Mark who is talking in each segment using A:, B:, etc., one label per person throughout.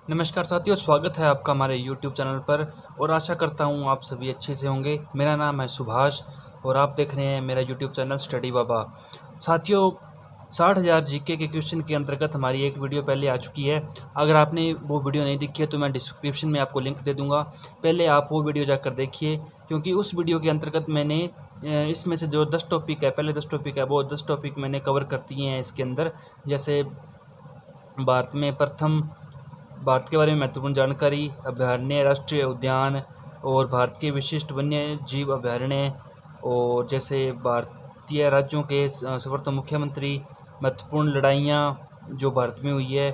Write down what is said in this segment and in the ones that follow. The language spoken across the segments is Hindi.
A: नमस्कार साथियों, स्वागत है आपका हमारे YouTube चैनल पर और आशा करता हूँ आप सभी अच्छे से होंगे। मेरा नाम है सुभाष और आप देख रहे हैं मेरा YouTube चैनल स्टडी बाबा। साथियों, 60,000 जीके के क्वेश्चन के अंतर्गत हमारी एक वीडियो पहले आ चुकी है। अगर आपने वो वीडियो नहीं देखी है तो मैं डिस्क्रिप्शन में आपको लिंक दे दूँगा। पहले आप वो वीडियो जाकर देखिए, क्योंकि उस वीडियो के अंतर्गत मैंने इसमें से जो 10 टॉपिक है, पहले 10 टॉपिक है, वो 10 टॉपिक मैंने कवर कर दिए हैं इसके अंदर। जैसे भारत के बारे में महत्वपूर्ण जानकारी, अभयारण्य, राष्ट्रीय उद्यान और भारत के विशिष्ट वन्य जीव अभयारण्य, और जैसे भारतीय राज्यों के सर्वोत्तम मुख्यमंत्री, महत्वपूर्ण लड़ाइयाँ जो भारत में हुई है,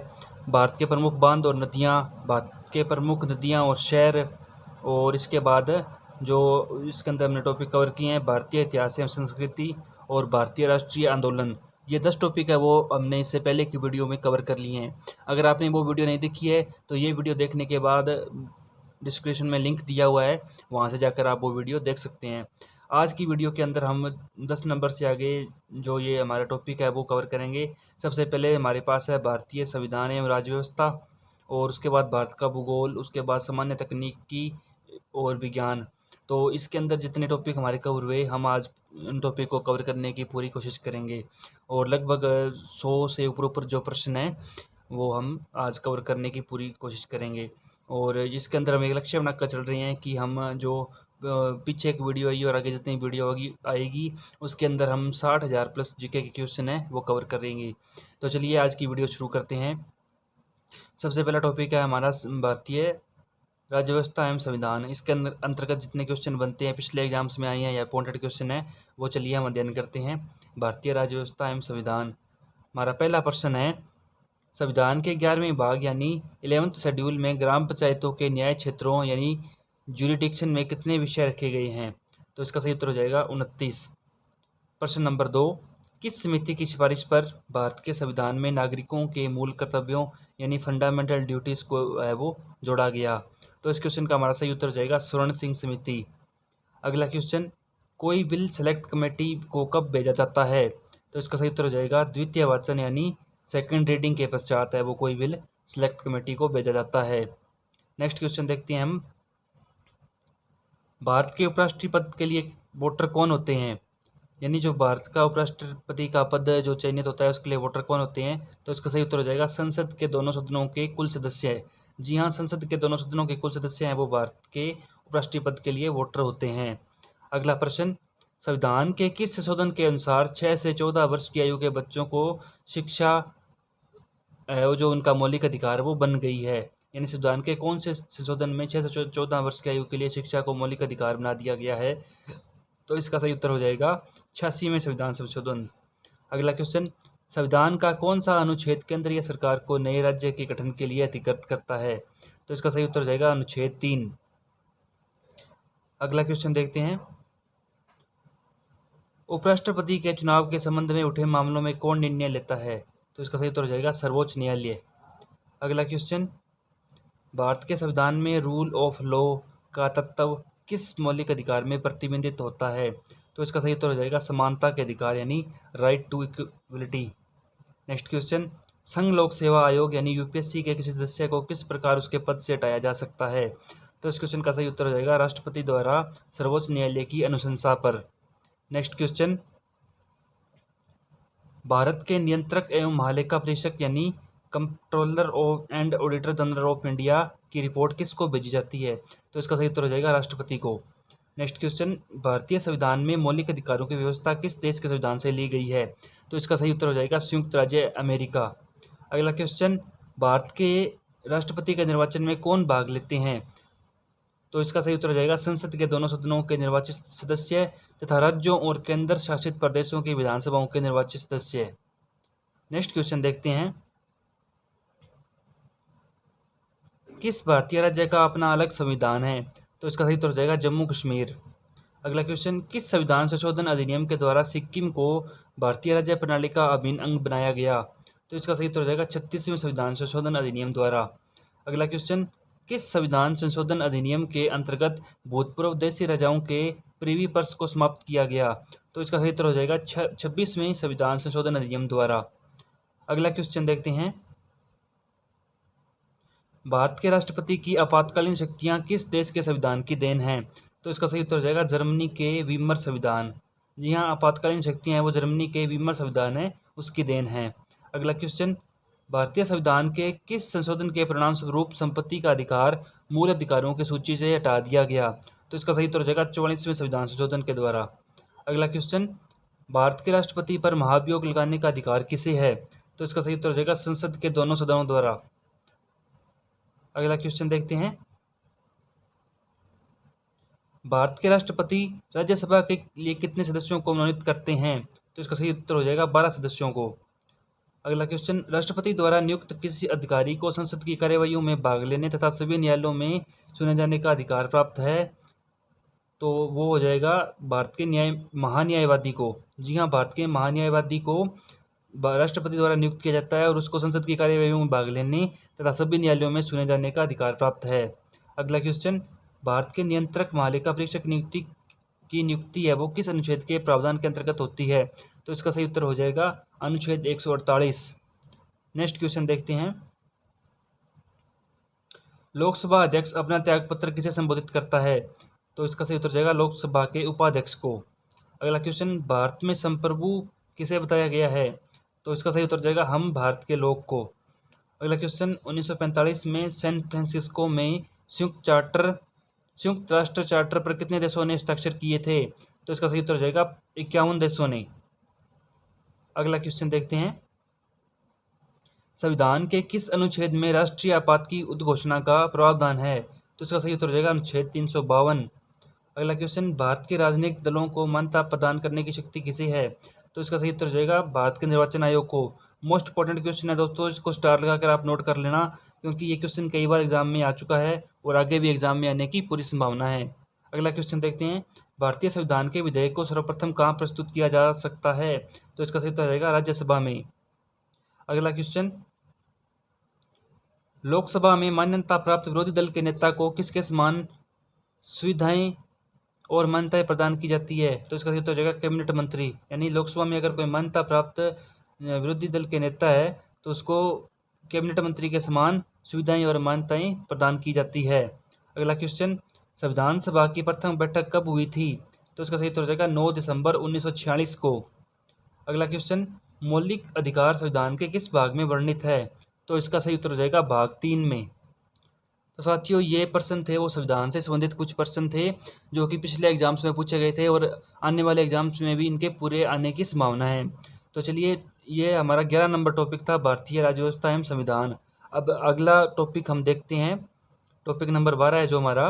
A: भारत के प्रमुख बांध और नदियाँ, भारत के प्रमुख नदियाँ और शहर, और इसके बाद जो इसके अंदर हमने टॉपिक कवर किए हैं, भारतीय इतिहास एवं संस्कृति और भारतीय राष्ट्रीय आंदोलन। ये 10 टॉपिक है वो हमने इससे पहले की वीडियो में कवर कर लिए हैं। अगर आपने वो वीडियो नहीं देखी है तो ये वीडियो देखने के बाद डिस्क्रिप्शन में लिंक दिया हुआ है, वहाँ से जाकर आप वो वीडियो देख सकते हैं। आज की वीडियो के अंदर हम 10 नंबर से आगे जो ये हमारा टॉपिक है वो कवर करेंगे। सबसे पहले हमारे पास है भारतीय संविधान एवं राज्य व्यवस्था, और उसके बाद भारत का भूगोल, उसके बाद सामान्य तकनीकी और विज्ञान। तो इसके अंदर जितने टॉपिक हमारे कवर हुए, हम आज उन टॉपिक को कवर करने की पूरी कोशिश करेंगे, और लगभग 100 से ऊपर जो प्रश्न हैं वो हम आज कवर करने की पूरी कोशिश करेंगे। और इसके अंदर हम एक लक्ष्य बनाकर चल रहे हैं कि हम जो पीछे एक वीडियो आई और आगे जितनी वीडियो आएगी उसके अंदर हम 60,000 प्लस जीके के क्वेश्चन हैं वो कवर करेंगे। तो चलिए आज की वीडियो शुरू करते हैं। सबसे पहला टॉपिक है हमारा भारतीय राज्य व्यवस्था एवं संविधान। इसके अंदर अंतर्गत जितने क्वेश्चन बनते हैं, पिछले एग्जाम्स में आए हैं या इंपॉर्टेंट क्वेश्चन है, वो चलिए हम अध्ययन करते हैं। भारतीय राज्य व्यवस्था एवं संविधान। हमारा पहला प्रश्न है, संविधान के 11वें भाग यानी 11th शेड्यूल में ग्राम पंचायतों के न्याय क्षेत्रों यानी ज्यूरिडिक्शन में कितने विषय रखे गए हैं? तो इसका सही उत्तर हो जाएगा 29। प्रश्न नंबर 2, किस समिति की सिफारिश पर भारत के संविधान में नागरिकों के मूल कर्तव्यों यानी फंडामेंटल ड्यूटीज़ को वो जोड़ा गया? तो इस क्वेश्चन का हमारा सही उत्तर हो जाएगा स्वर्ण सिंह समिति। अगला क्वेश्चन, कोई बिल सेलेक्ट कमेटी को कब भेजा जाता है? तो इसका सही उत्तर हो जाएगा द्वितीय वाचन यानी सेकंड रीडिंग के पश्चात है वो कोई बिल सेलेक्ट कमेटी को भेजा जाता है। नेक्स्ट क्वेश्चन देखते हैं हम, भारत के उपराष्ट्रपति पद के लिए वोटर कौन होते हैं? यानी जो भारत का उपराष्ट्रपति का पद जो चयनित होता है उसके लिए वोटर कौन होते हैं? तो इसका सही उत्तर हो जाएगा संसद के दोनों सदनों के कुल सदस्य है। जी हाँ, संसद के दोनों सदनों के कुल सदस्य हैं वो भारत के उपराष्ट्रपति पद के लिए वोटर होते हैं। अगला प्रश्न, संविधान के किस संशोधन के अनुसार 6 से 14 वर्ष की आयु के बच्चों को शिक्षा वो जो उनका मौलिक अधिकार है वो बन गई है? यानी संविधान के कौन से संशोधन में 6 से 14 वर्ष की आयु के लिए शिक्षा को मौलिक अधिकार बना दिया गया है? तो इसका सही उत्तर हो जाएगा 86वें संविधान संशोधन। अगला क्वेश्चन, संविधान का कौन सा अनुच्छेद केंद्रीय सरकार को नए राज्य के गठन के लिए अधिकृत करता है? तो इसका सही उत्तर हो जाएगा अनुच्छेद 3। अगला क्वेश्चन देखते हैं, उपराष्ट्रपति के चुनाव के संबंध में उठे मामलों में कौन निर्णय लेता है? तो इसका सही उत्तर हो जाएगा सर्वोच्च न्यायालय। अगला क्वेश्चन, भारत के संविधान में रूल ऑफ लॉ का तत्व किस मौलिक अधिकार में प्रतिबिंबित होता है? तो इसका सही उत्तर हो जाएगा समानता के अधिकार यानी right to equality. Next question, संघ लोक सेवा आयोग यानी यूपीएससी के किसी सदस्य को किस प्रकार उसके पद से हटाया जा सकता है? तो इस क्वेश्चन का सही उत्तर हो जाएगा राष्ट्रपति द्वारा सर्वोच्च न्यायालय की अनुशंसा पर। नेक्स्ट क्वेश्चन, भारत के नियंत्रक एवं महालेखा परीक्षक यानी controller of and auditor general of India की रिपोर्ट किसको भेजी जाती है? तो इसका सही उत्तर हो जाएगा राष्ट्रपति को। नेक्स्ट क्वेश्चन, भारतीय संविधान में मौलिक अधिकारों की व्यवस्था किस देश के संविधान से ली गई है? तो इसका सही उत्तर हो जाएगा संयुक्त राज्य अमेरिका। अगला क्वेश्चन, भारत के राष्ट्रपति के निर्वाचन में कौन भाग लेते हैं? तो इसका सही उत्तर हो जाएगा संसद के दोनों सदनों के निर्वाचित सदस्य तथा राज्यों और केंद्र शासित प्रदेशों की विधानसभाओं के निर्वाचित सदस्य। नेक्स्ट क्वेश्चन देखते हैं, किस भारतीय राज्य का अपना अलग संविधान है? तो इसका सही उत्तर हो जाएगा जम्मू कश्मीर। अगला क्वेश्चन, किस संविधान संशोधन अधिनियम के द्वारा सिक्किम को भारतीय राज्य प्रणाली का अभिन्न अंग बनाया गया? तो इसका सही उत्तर हो जाएगा 36वें संविधान संशोधन अधिनियम द्वारा। अगला क्वेश्चन, किस संविधान संशोधन अधिनियम के अंतर्गत भूतपूर्व देशी राजाओं के प्रीवी पर्स को समाप्त किया गया? तो इसका सही उत्तर हो जाएगा 26वें संविधान संशोधन अधिनियम द्वारा। अगला क्वेश्चन देखते हैं, भारत के राष्ट्रपति की आपातकालीन शक्तियाँ किस देश के संविधान की देन हैं? तो इसका सही उत्तर हो जाएगा जर्मनी के वीमर संविधान। जी हाँ, आपातकालीन शक्तियाँ हैं वो जर्मनी के वीमर संविधान है, उसकी देन है। अगला क्वेश्चन, भारतीय संविधान के किस संशोधन के परिणाम स्वरूप संपत्ति का अधिकार मूल अधिकारों की सूची से हटा दिया गया? तो इसका सही उत्तर हो जाएगा 44वें संविधान संशोधन के द्वारा। अगला क्वेश्चन, भारत के राष्ट्रपति पर महाभियोग लगाने का अधिकार किसे है? तो इसका सही उत्तर हो जाएगा संसद के दोनों सदनों द्वारा। अगला क्वेश्चन देखते हैं, भारत के राष्ट्रपति राज्यसभा के लिए कितने सदस्यों को मनोनीत करते हैं? तो इसका सही उत्तर हो जाएगा 12 सदस्यों को। अगला क्वेश्चन, राष्ट्रपति द्वारा नियुक्त किसी अधिकारी को संसद की कार्यवाहियों में भाग लेने तथा सभी न्यायालयों में सुने जाने का अधिकार प्राप्त है? तो वो हो जाएगा भारत के महान्यायवादी को। जी हाँ, भारत के महान्यायवादी को राष्ट्रपति द्वारा नियुक्त किया जाता है और उसको संसद की कार्यवाहियों में भाग लेने तथा सभी न्यायालयों में सुने जाने का अधिकार प्राप्त है। अगला क्वेश्चन, भारत के नियंत्रक महालेखा परीक्षक नियुक्ति है वो किस अनुच्छेद के प्रावधान के अंतर्गत होती है? तो इसका सही उत्तर हो जाएगा अनुच्छेद 148। नेक्स्ट क्वेश्चन देखते हैं, लोकसभा अध्यक्ष अपना त्यागपत्र किसे संबोधित करता है? तो इसका सही उत्तर हो जाएगा लोकसभा के उपाध्यक्ष को। अगला क्वेश्चन, भारत में संप्रभु किसे बताया गया है? तो इसका सही उत्तर हो जाएगा हम भारत के लोग को। अगला क्वेश्चन, 1945 में सैन फ्रांसिस्को में संयुक्त राष्ट्र चार्टर पर कितने देशों ने हस्ताक्षर किए थे? तो इसका सही उत्तर हो जाएगा 51 देशों ने। अगला क्वेश्चन देखते हैं, संविधान के किस अनुच्छेद में राष्ट्रीय आपात की उद्घोषणा का प्रावधान है? तो इसका सही उत्तर हो जाएगा अनुच्छेद 352। अगला क्वेश्चन, भारत के राजनीतिक दलों को मान्यता प्रदान करने की शक्ति किसे है? तो इसका सही उत्तर हो जाएगा भारत के निर्वाचन आयोग को। मोस्ट इंपॉर्टेंट क्वेश्चन है दोस्तों, इसको स्टार लगाकर आप नोट कर लेना, क्योंकि ये क्वेश्चन कई बार एग्जाम में आ चुका है और आगे भी एग्जाम में आने की पूरी संभावना है। अगला क्वेश्चन देखते हैं, भारतीय संविधान के विधेयक को सर्वप्रथम कहाँ प्रस्तुत किया जा सकता है? तो इसका सही उत्तर हो जाएगा राज्यसभा में। अगला क्वेश्चन, लोकसभा में मान्यता प्राप्त विरोधी दल के नेता को किसके समान सुविधाएं और मान्यताएं प्रदान की जाती है? तो इसका सही उत्तर हो जाएगा कैबिनेट मंत्री। यानी लोकसभा में अगर कोई मान्यता प्राप्त विरोधी दल के नेता है तो उसको कैबिनेट मंत्री के समान सुविधाएं और मान्यताएं प्रदान की जाती है। अगला क्वेश्चन, संविधान सभा की प्रथम बैठक कब हुई थी? तो इसका सही उत्तर हो जाएगा 9 दिसंबर 1946 को। अगला क्वेश्चन, मौलिक अधिकार संविधान के किस भाग में वर्णित है? तो इसका सही उत्तर हो जाएगा भाग 3 में। तो साथियों, ये प्रश्न थे वो संविधान से संबंधित कुछ प्रश्न थे जो कि पिछले एग्जाम्स में पूछे गए थे और आने वाले एग्जाम्स में भी इनके पूरे आने की संभावना है। तो चलिए, ये हमारा 11 नंबर टॉपिक था, भारतीय राज्य व्यवस्था एवं संविधान। अब अगला टॉपिक हम देखते हैं, टॉपिक नंबर 12 है जो हमारा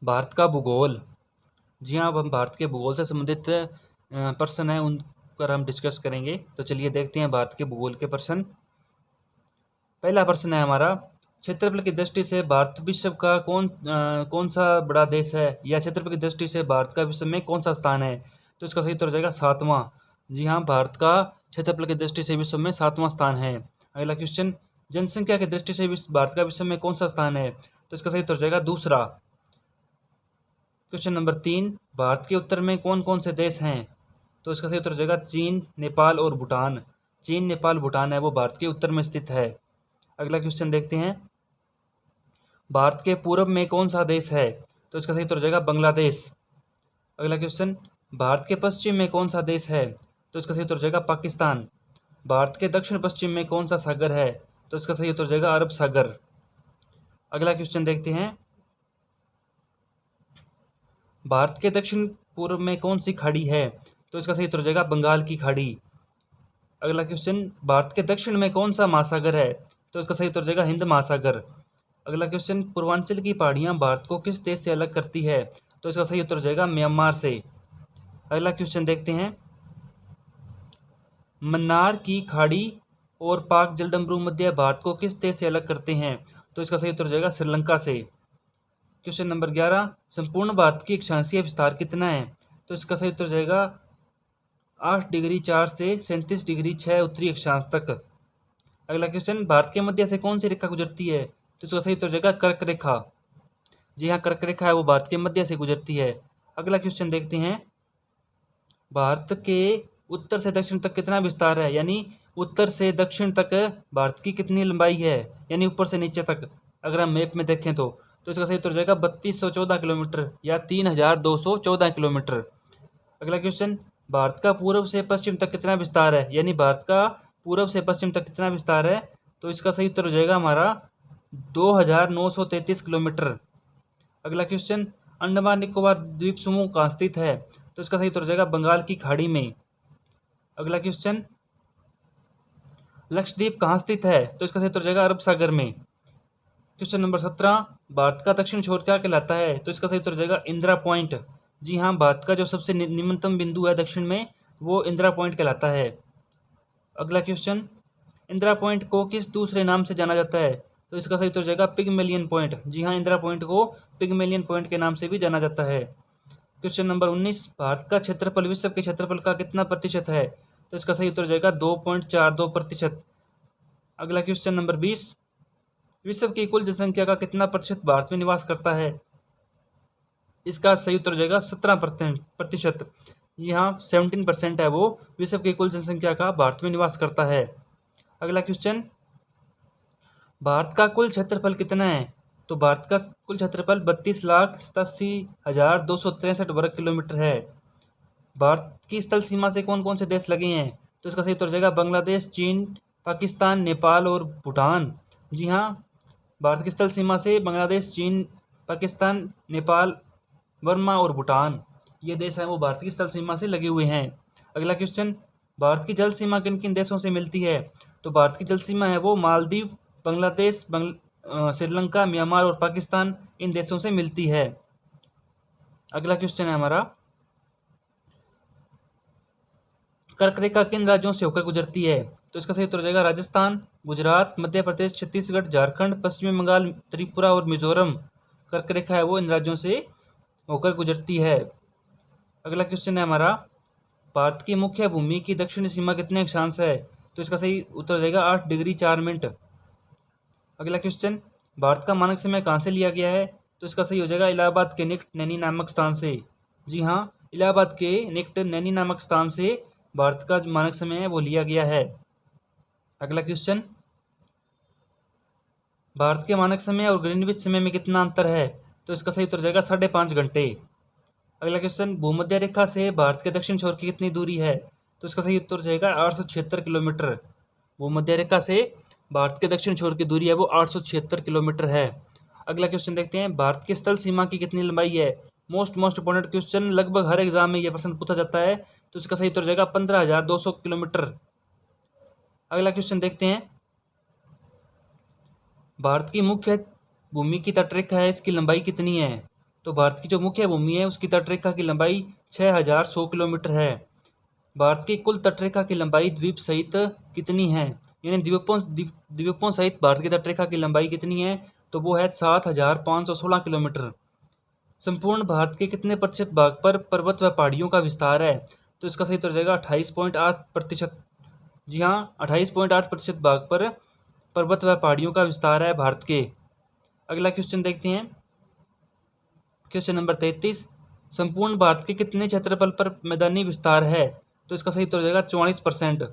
A: भारत का भूगोल। जी हाँ, अब हम भारत के भूगोल से संबंधित प्रश्न हैं उन पर हम डिस्कस करेंगे। तो चलिए देखते हैं भारत के भूगोल के प्रश्न। पहला प्रश्न है हमारा, क्षेत्रफल की दृष्टि से भारत विश्व का कौन सा बड़ा देश है, या क्षेत्रफल की दृष्टि से भारत का विश्व में कौन सा स्थान है? तो इसका सही उत्तर हो जाएगा 7वां। जी हाँ, भारत का क्षेत्रफल की दृष्टि से विश्व में 7वां स्थान है। अगला क्वेश्चन, जनसंख्या की दृष्टि से भारत का विश्व में कौन सा स्थान है? तो इसका सही उत्तर हो जाएगा दूसरा। क्वेश्चन नंबर 3, भारत के उत्तर में कौन कौन से देश हैं? तो इसका सही उत्तर हो जाएगा चीन, नेपाल और भूटान। चीन, नेपाल, भूटान है वो भारत के उत्तर में स्थित है। अगला क्वेश्चन देखते हैं, भारत के पूर्व में कौन सा देश है? तो इसका सही उत्तर हो जाएगा बांग्लादेश। अगला क्वेश्चन, भारत के पश्चिम में कौन सा देश है? तो इसका सही उत्तर हो जाएगा पाकिस्तान। भारत के दक्षिण पश्चिम में कौन सा सागर है? तो इसका सही उत्तर हो जाएगा अरब सागर। अगला क्वेश्चन देखते हैं, भारत के दक्षिण पूर्व में कौन सी खाड़ी है? तो इसका सही उत्तर हो जाएगा बंगाल की खाड़ी। अगला क्वेश्चन, भारत के दक्षिण में कौन सा महासागर है? तो इसका सही उत्तर हो जाएगा हिंद महासागर। अगला क्वेश्चन, पूर्वांचल की पहाड़ियाँ भारत को किस देश से अलग करती है? तो इसका सही उत्तर हो जाएगा म्यांमार से। अगला क्वेश्चन देखते हैं, मन्नार की खाड़ी और पाक जलडमरू मध्य भारत को किस देश से अलग करते हैं? तो इसका सही उत्तर हो जाएगा श्रीलंका से। क्वेश्चन नंबर 11, संपूर्ण भारत की अक्षांशीय विस्तार कितना है? तो इसका सही उत्तर हो जाएगा 8 डिग्री 4 से 37 डिग्री 6 उत्तरी अक्षांश तक। अगला क्वेश्चन, भारत के मध्य से कौन सी रेखा गुजरती है? तो इसका सही उत्तर हो जाएगा कर्क रेखा। जी हाँ, कर्क रेखा है वो भारत के मध्य से गुजरती है। अगला क्वेश्चन देखते हैं, भारत के उत्तर से दक्षिण तक कितना विस्तार है, यानी उत्तर से दक्षिण तक भारत की कितनी लंबाई है, यानी ऊपर से नीचे तक अगर हम मैप में देखें तो इसका सही उत्तर हो जाएगा 3214 किलोमीटर या 3214 किलोमीटर। अगला क्वेश्चन, भारत का पूर्व से पश्चिम तक कितना विस्तार है, यानी भारत का पूर्व से पश्चिम तक कितना विस्तार है, तो इसका सही उत्तर हो जाएगा हमारा 2933 किलोमीटर। अगला क्वेश्चन, अंडमान निकोबार द्वीप समूह कहाँ स्थित है, तो इसका सही उत्तर हो जाएगा बंगाल की खाड़ी में। अगला क्वेश्चन, लक्षद्वीप कहाँ स्थित है, तो इसका सही उत्तर हो जाएगा अरब सागर में। क्वेश्चन नंबर 17, भारत का दक्षिण छोर क्या कहलाता है, तो इसका सही उत्तर हो जाएगा इंदिरा पॉइंट। जी हाँ, भारत का जो सबसे निम्नतम बिंदु है दक्षिण में वो इंदिरा पॉइंट कहलाता है। अगला क्वेश्चन, इंदिरा पॉइंट को किस दूसरे नाम से जाना जाता है, तो इसका सही उत्तर हो जाएगा पिगमेलियन पॉइंट। जी हाँ, इंदिरा पॉइंट को पिगमेलियन पॉइंट के नाम से भी जाना जाता है। क्वेश्चन नंबर 19, भारत का क्षेत्रफल विश्व के क्षेत्रफल का कितना प्रतिशत है, तो इसका सही उत्तर हो जाएगा 2.42%। अगला क्वेश्चन नंबर 20, विश्व की कुल जनसंख्या का कितना प्रतिशत भारत में निवास करता है, इसका सही उत्तर हो जाएगा 17%। यहाँ 17% है वो विश्व की कुल जनसंख्या का भारत में निवास करता है। अगला क्वेश्चन, भारत का कुल क्षेत्रफल कितना है, तो भारत का कुल क्षेत्रफल 32,87,263 वर्ग किलोमीटर है। भारत की स्थल सीमा से कौन कौन से देश लगे हैं, तो इसका सही उत्तर हो जाएगा बांग्लादेश, चीन, पाकिस्तान, नेपाल और भूटान। जी हाँ, भारत की स्थल सीमा से बांग्लादेश, चीन, पाकिस्तान, नेपाल, वर्मा और भूटान ये देश हैं वो भारत की स्थल सीमा से लगे हुए हैं। अगला क्वेश्चन, भारत की जल सीमा किन किन देशों से मिलती है, तो भारत की जल सीमा है वो मालदीव, बांग्लादेश, श्रीलंका, म्यांमार और पाकिस्तान इन देशों से मिलती है। अगला क्वेश्चन है हमारा, कर्क रेखा किन राज्यों से होकर गुजरती है, तो इसका सही उत्तर हो जाएगा राजस्थान, गुजरात, मध्य प्रदेश, छत्तीसगढ़, झारखंड, पश्चिमी बंगाल, त्रिपुरा और मिजोरम। कर्क रेखा है वो इन राज्यों से होकर गुजरती है। अगला क्वेश्चन है हमारा, भारत की मुख्य भूमि की दक्षिणी सीमा कितने अक्षांश है, तो इसका सही उत्तर हो जाएगा 8 डिग्री 4 मिनट। अगला क्वेश्चन, भारत का मानक समय कहाँ से लिया गया है, तो इसका सही हो जाएगा इलाहाबाद के निकट नैनी नामक स्थान से। जी हाँ, इलाहाबाद के निकट नैनी नामक स्थान से भारत का जो मानक समय है वो लिया गया है। अगला क्वेश्चन, भारत के मानक समय और ग्रीनविच समय में कितना अंतर है, तो इसका सही उत्तर हो जाएगा 5.5 घंटे। अगला क्वेश्चन, भूमध्य रेखा से भारत के दक्षिण छोर की कितनी दूरी है, तो इसका सही उत्तर हो जाएगा 876 किलोमीटर। भूमध्य रेखा से भारत के दक्षिण छोर की दूरी है वो 876 किलोमीटर है। अगला क्वेश्चन देखते हैं, भारत की स्थल सीमा की कितनी लंबाई है। मोस्ट इंपॉर्टेंट क्वेश्चन, लगभग हर एग्जाम में यह प्रश्न पूछा जाता है, तो इसका सही उत्तर हो जाएगा 15,200 किलोमीटर। अगला क्वेश्चन देखते हैं, भारत की मुख्य भूमि की तटरेखा है इसकी लंबाई कितनी है, तो भारत की जो मुख्य भूमि है उसकी तटरेखा की लंबाई 6,100 किलोमीटर है। भारत की कुल तटरेखा की लंबाई द्वीप सहित कितनी है, यानी द्वीपों सहित भारत की तटरेखा की लंबाई कितनी है, तो वो है 7,516 किलोमीटर। संपूर्ण भारत के कितने प्रतिशत भाग पर पर्वत व पहाड़ियों का विस्तार है, तो इसका सही उत्तर हो जाएगा 28.8%। जी हाँ, 28.8% भाग पर पर्वत व पहाड़ियों का विस्तार है भारत के। अगला क्वेश्चन देखते हैं, क्वेश्चन नंबर 33, संपूर्ण भारत के कितने क्षेत्रफल पर मैदानी विस्तार है, तो इसका सही उत्तर हो जाएगा 44%।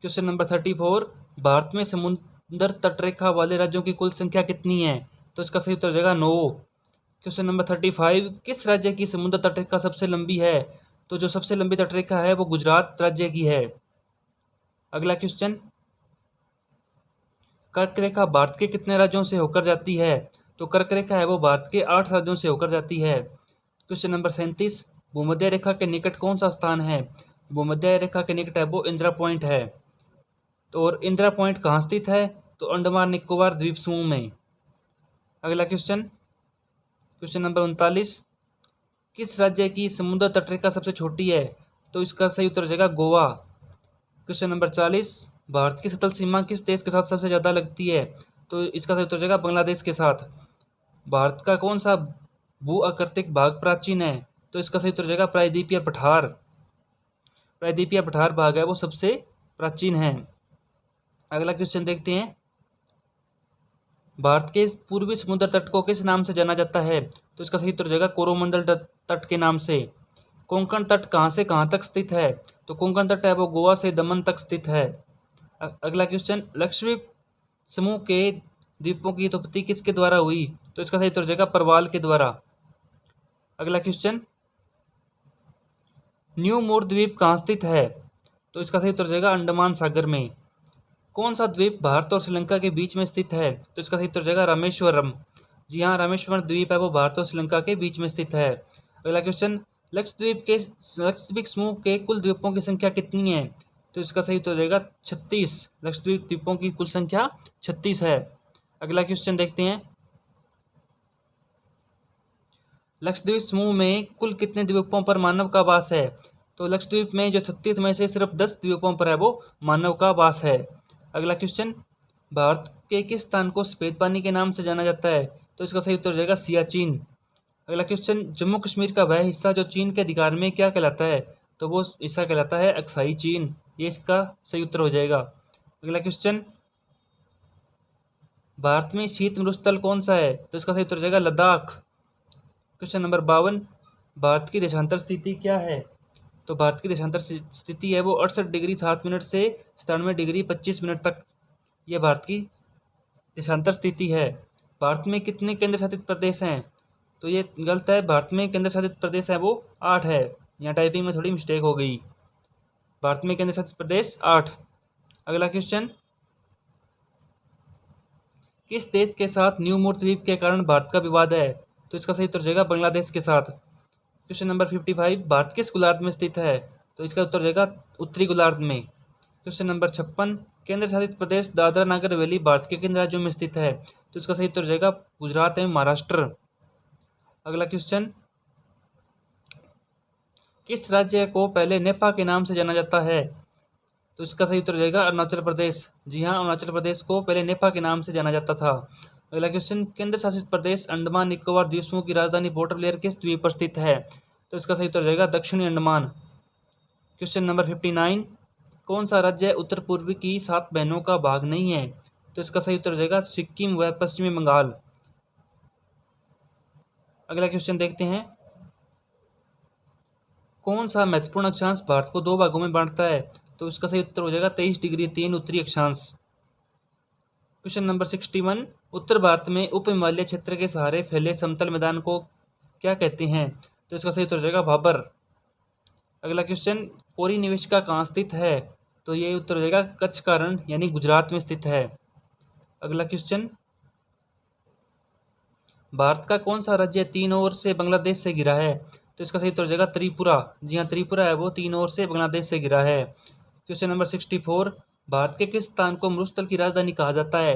A: क्वेश्चन नंबर 34, भारत में समुद्र तटरेखा वाले राज्यों की कुल संख्या कितनी है, तो इसका सही उत्तर हो जाएगा 9। क्वेश्चन नंबर 35, किस राज्य की समुद्र तटरेखा सबसे लंबी है, तो जो सबसे लंबी तटरेखा है वो गुजरात राज्य की है। अगला क्वेश्चन, कर्क रेखा भारत के कितने राज्यों से होकर जाती है, तो कर्क रेखा है वो भारत के 8 राज्यों से होकर जाती है। क्वेश्चन नंबर 37, भूमध्य रेखा के निकट कौन सा स्थान है, भूमध्य रेखा के निकट है वो इंदिरा पॉइंट है। तो और इंदिरा पॉइंट कहाँ स्थित है, तो अंडमान निकोबार द्वीप समूह में। अगला क्वेश्चन, क्वेश्चन नंबर 39, किस राज्य की समुद्र तटरेखा सबसे छोटी है, तो इसका सही उत्तर हो जाएगा गोवा। क्वेश्चन नंबर 40, भारत की सतल सीमा किस देश के साथ सबसे ज़्यादा लगती है, तो इसका सही उत्तर हो जाएगा बांग्लादेश के साथ। भारत का कौन सा भू आकृतिक भाग प्राचीन है, तो इसका सही उत्तर हो जाएगा प्रायद्वीपीय पठार। प्रायद्वीपीय पठार भाग है वो सबसे प्राचीन है। अगला क्वेश्चन देखते हैं, भारत के पूर्वी समुद्र तट को किस नाम से जाना जाता है, तो इसका सही उत्तर हो जाएगा कोरोमंडल तट के नाम से। कोंकण तट कहाँ से कहाँ तक स्थित है? तो कोंकण तट है वो गोवा से दमन तक स्थित है। अगला क्वेश्चन, लक्षद्वीप समूह के द्वीपों की उत्पत्ति किसके द्वारा हुई? तो इसका सही उत्तर हो जाएगा परवाल के द्वारा। अगला क्वेश्चन, न्यू मूर द्वीप कहाँ स्थित है? तो इसका सही उत्तर हो जाएगा अंडमान सागर में। कौन सा द्वीप भारत और श्रीलंका के बीच में स्थित है? तो इसका सही उत्तर हो जाएगा रामेश्वरम। जी हाँ, रामेश्वरम द्वीप है वो भारत और श्रीलंका के बीच में स्थित है। अगला क्वेश्चन, लक्षद्वीप समूह के कुल द्वीपों की संख्या कितनी है? तो इसका सही उत्तर हो जाएगा 36। लक्षद्वीप द्वीपों की कुल संख्या 36 है। अगला क्वेश्चन देखते हैं, लक्षद्वीप समूह में कुल कितने द्वीपों पर मानव का वास है? तो लक्षद्वीप में जो 36 में से सिर्फ 10 द्वीपों पर है वो मानव का वास है। अगला क्वेश्चन, भारत के किस स्थान को सफेद पानी के नाम से जाना जाता है? तो इसका सही उत्तर हो जाएगा सियाचिन। अगला क्वेश्चन, जम्मू कश्मीर का वह हिस्सा जो चीन के अधिकार में क्या कहलाता है? तो वो हिस्सा कहलाता है अक्साई चीन। ये इसका सही उत्तर हो जाएगा। अगला क्वेश्चन, भारत में शीत मरुस्थल कौन सा है? तो इसका सही उत्तर हो जाएगा लद्दाख। क्वेश्चन नंबर 52, भारत की देशांतर स्थिति क्या है? तो भारत की देशांतर स्थिति है वो 68 डिग्री 7 मिनट से 97 डिग्री 25 मिनट तक ये भारत की देशांतर स्थिति है। भारत में कितने केंद्र शासित प्रदेश हैं? तो ये गलत है, भारत में केंद्र शासित प्रदेश है वो 8 है। यहाँ टाइपिंग में थोड़ी मिस्टेक हो गई। भारत में केंद्र शासित प्रदेश 8। अगला क्वेश्चन, किस देश के साथ न्यू मूर द्वीप के कारण भारत का विवाद है? तो इसका सही उत्तर हो जाएगा बांग्लादेश के साथ। क्वेश्चन नंबर 55, भारत किस गोलार्ध में स्थित है? तो इसका उत्तर हो जाएगा उत्तरी गोलार्ध में। क्वेश्चन नंबर 56, केंद्र शासित प्रदेश दादरा नगर हवेली भारत के किन राज्यों में स्थित है? तो इसका सही उत्तर हो जाएगा गुजरात एवं महाराष्ट्र। अगला क्वेश्चन, किस राज्य को पहले नेपा के नाम से जाना जाता है? तो इसका सही उत्तर हो जाएगा अरुणाचल प्रदेश। जी हाँ, अरुणाचल प्रदेश को पहले नेपा के नाम से जाना जाता था। अगला क्वेश्चन, केंद्र शासित प्रदेश अंडमान निकोबार द्वीप समूह की राजधानी पोर्ट ब्लेयर किस द्वीप पर स्थित है? तो इसका सही उत्तर हो जाएगा दक्षिणी अंडमान। क्वेश्चन नंबर 59, कौन सा राज्य उत्तर पूर्व की 7 बहनों का भाग नहीं है? तो इसका सही उत्तर हो जाएगा सिक्किम व पश्चिमी बंगाल। अगला क्वेश्चन देखते हैं, कौन सा महत्वपूर्ण अक्षांश भारत को 2 भागों में बांटता है? तो इसका सही उत्तर हो जाएगा 23 डिग्री 3 उत्तरी अक्षांश। क्वेश्चन नंबर 61, उत्तर भारत में उप हिमालय क्षेत्र के सहारे फैले समतल मैदान को क्या कहते हैं? तो इसका सही उत्तर हो जाएगा भाबर। अगला क्वेश्चन, कोरी निवेशिका कहाँ स्थित है? तो ये उत्तर हो जाएगा कच्छ का रण यानी गुजरात में स्थित है। अगला क्वेश्चन, भारत का कौन सा राज्य 3 ओर से बांग्लादेश से घिरा है? तो इसका सही उत्तर हो जाएगा त्रिपुरा। जी हाँ, त्रिपुरा है वो 3 ओर से बांग्लादेश से घिरा है। क्वेश्चन नंबर 64, भारत के किस स्थान को मरुस्थल की राजधानी कहा जाता है?